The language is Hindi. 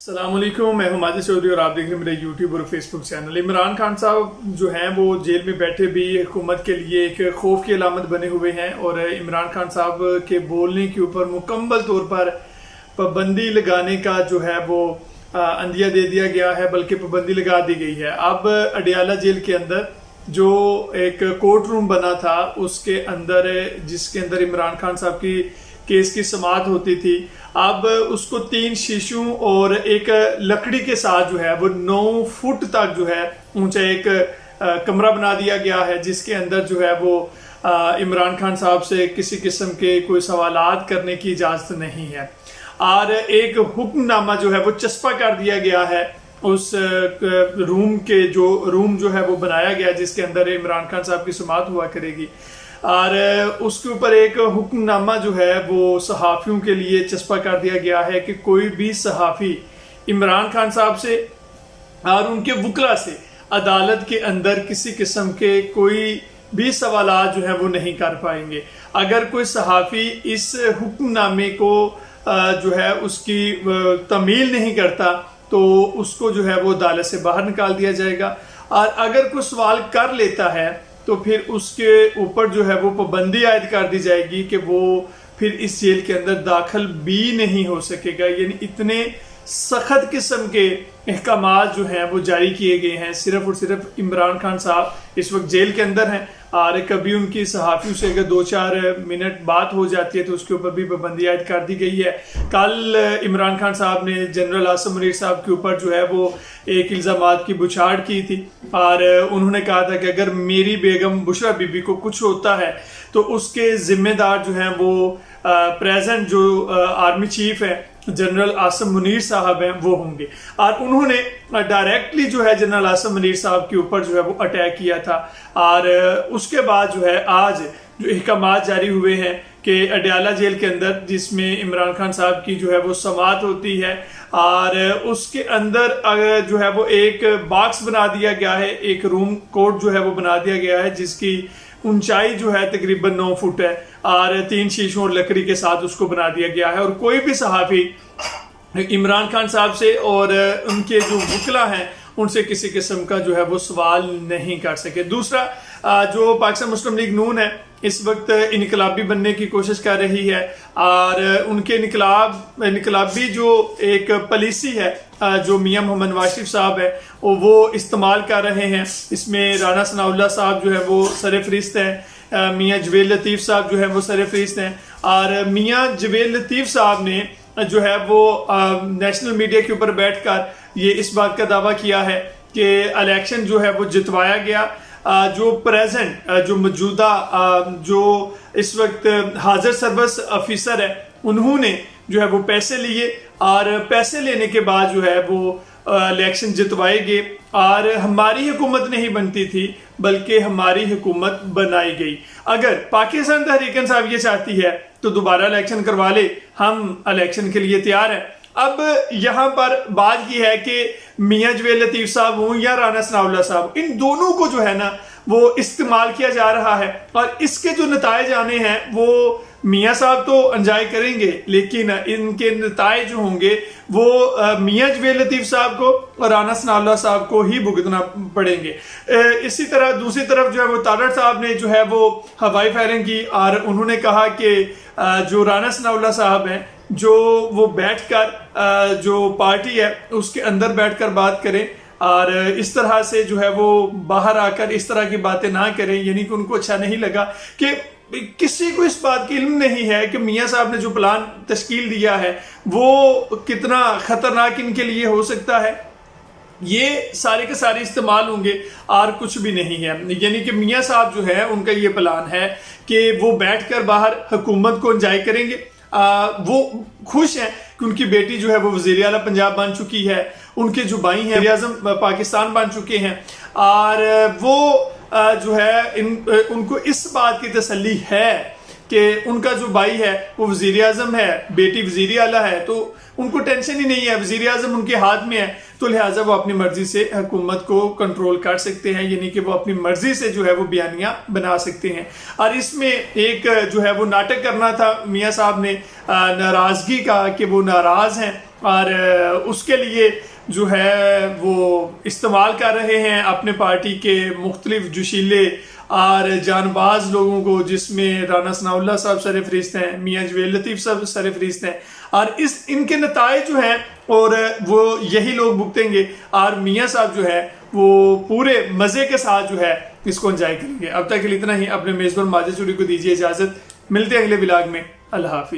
अस्सलामुअलैकुम, मैं हूं माजिद चौधरी और आप देख रहे हैं मेरे यूट्यूब और फेसबुक चैनल। इमरान खान साहब जो हैं वो जेल में बैठे भी हुकूमत के लिए एक खौफ की अलामत बने हुए हैं और इमरान खान साहब के बोलने के ऊपर मुकम्मल तौर पर पाबंदी लगाने का जो है वो अंदिया दे दिया गया है, बल्कि पाबंदी लगा दी गई है। अब अडियाला जेल के अंदर जो एक कोर्ट रूम बना था उसके अंदर, जिसके अंदर इमरान खान साहब की केस की समाअत होती थी, अब उसको 3 शीशों और एक लकड़ी के साथ जो है वो 9 फुट तक जो है ऊंचा एक कमरा बना दिया गया है, जिसके अंदर जो है वो इमरान खान साहब से किसी किस्म के कोई सवालात करने की इजाजत नहीं है। और एक हुक्मनामा जो है वो चस्पा कर दिया गया है उस रूम जो है वो बनाया गया, जिसके अंदर इमरान खान साहब की समाअत हुआ करेगी। और उसके ऊपर एक हुक्मनामा जो है वो सहाफियों के लिए चस्पा कर दिया गया है कि कोई भी सहाफी इमरान खान साहब से और उनके वकला से अदालत के अंदर किसी किस्म के कोई भी सवालात जो है वो नहीं कर पाएंगे। अगर कोई सहाफी इस हुक्मनामे को जो है उसकी तमील नहीं करता तो उसको जो है वो अदालत से बाहर निकाल दिया जाएगा, और अगर कोई सवाल कर लेता है तो फिर उसके ऊपर जो है वो पाबंदी आयद कर दी जाएगी कि वो फिर इस जेल के अंदर दाखिल भी नहीं हो सकेगा। यानी इतने सख्त किस्म के अहकामात जो हैं वो जारी किए गए हैं। सिर्फ और सिर्फ इमरान खान साहब इस वक्त जेल के अंदर हैं और कभी उनकी सहाफियों से अगर 2-4 मिनट बात हो जाती है तो उसके ऊपर भी पाबंदी आयद कर दी गई है। कल इमरान खान साहब ने जनरल आसिम मुनीर साहब के ऊपर जो है वो एक इल्ज़ामात की बुछाड़ की थी और उन्होंने कहा था कि अगर मेरी बेगम बुशरा बीबी को कुछ होता है तो उसके जिम्मेदार जो हैं वो प्रेजेंट जो आर्मी चीफ है जनरल आसिम मुनीर साहब हैं वो होंगे। और उन्होंने डायरेक्टली जो है जनरल आसिम मुनीर साहब के ऊपर जो है वो अटैक किया था। और उसके बाद जो है आज जो अहकामात जारी हुए हैं कि अडियाला जेल के अंदर, जिसमें इमरान खान साहब की जो है वो समाअत होती है, और उसके अंदर जो है वो एक बॉक्स बना दिया गया है, एक रूम कोड जो है वो बना दिया गया है, जिसकी ऊंचाई जो है तकरीबन 9 फुट है और 3 शीशों और लकड़ी के साथ उसको बना दिया गया है। और कोई भी सहाफी इमरान खान साहब से और उनके जो वकला हैं उनसे किसी किस्म का जो है वो सवाल नहीं कर सके। दूसरा, जो पाकिस्तान मुस्लिम लीग नून है इस वक्त इनकलाबी बनने की कोशिश कर रही है और उनके इनकलाबी जो एक पॉलिसी है जो मियां मोहम्मद नवाज शरीफ साहब है वो इस्तेमाल कर रहे हैं। इसमें राना सनाउल्लाह साहब जो है वो सरफरिस्त हैं, मियां जवेद लतीफ़ साहब जो है वो सरफरिस्त हैं, और मियां जवेद लतीफ़ साहब ने जो है वो नेशनल मीडिया के ऊपर बैठकर ये इस बात का दावा किया है कि इलेक्शन जो है वो जितवाया गया। जो प्रेजेंट जो मौजूदा जो इस वक्त हाजिर सर्विस ऑफिसर है उन्होंने जो है वो पैसे लिए और पैसे लेने के बाद जो है वो इलेक्शन जितवाएंगे, और हमारी हुकूमत नहीं बनती थी बल्कि हमारी हुकूमत बनाई गई। अगर पाकिस्तान तहरीक इंसाफ ये चाहती है तो दोबारा इलेक्शन करवा ले, हम इलेक्शन के लिए तैयार हैं। अब यहाँ पर बात की है कि मियां जवेद लतीफ़ साहब हों या राना सनाउल्लाह साहब, इन दोनों को जो है ना वो इस्तेमाल किया जा रहा है, और इसके जो नताइज आने हैं वो मियां साहब तो एंजॉय करेंगे, लेकिन इनके नताइज जो होंगे वो मियां जवेद लतीफ़ साहब को और राना सनाउल्लाह साहब को ही भुगतना पड़ेंगे। इसी तरह दूसरी तरफ जो है वो तारड़ साहब ने जो है वो हवाई फायरिंग की और उन्होंने कहा कि जो राना सनाउल्लाह साहब हैं जो वो बैठकर जो पार्टी है उसके अंदर बैठकर बात करें और इस तरह से जो है वो बाहर आकर इस तरह की बातें ना करें। यानी कि उनको अच्छा नहीं लगा कि किसी को इस बात की इल्म नहीं है कि मियां साहब ने जो प्लान तश्कील दिया है वो कितना खतरनाक इनके लिए हो सकता है। ये सारे के सारे इस्तेमाल होंगे और कुछ भी नहीं है। यानी कि मियां साहब जो है उनका ये प्लान है कि वो बैठकर बाहर हुकूमत को एंजॉय करेंगे। वो खुश हैं कि उनकी बेटी जो है वो वज़ीर आला पंजाब बन चुकी है, उनके जो भाई हैं वज़ीर आज़म पाकिस्तान बन चुके हैं, और वो जो है उनको इस बात की तसल्ली है कि उनका जो भाई है वो वज़ीर आज़म है, बेटी वज़ीर आला है, तो उनको टेंशन ही नहीं है, वज़ीर आज़म उनके हाथ में है, तो लिहाजा वो अपनी मर्जी से हुकूमत को कंट्रोल कर सकते हैं। यानी कि वो अपनी मर्जी से जो है वो बयानियां बना सकते हैं। और इसमें एक जो है वो नाटक करना था मियां साहब ने नाराजगी का कि वो नाराज हैं और उसके लिए जो है वो इस्तेमाल कर रहे हैं अपने पार्टी के मुख्तलिफ जोशीले और जानबाज लोगों को, जिसमें राना सनाउल्लाह साहब सरफहरिस्त हैं, मियाँ जवेद लतीफ़ साहब सरफहरिस्त हैं, और इनके नताइज जो हैं और वो यही लोग भुगतेंगे, और मियाँ साहब जो है वो पूरे मज़े के साथ जो है इसको एंजॉय करेंगे। अब तक के लिए इतना ही। अपने मेज़बान माजिद चौधरी को दीजिए इजाज़त, मिलते हैं अगले व्लॉग में। अल्लाह हाफिज़।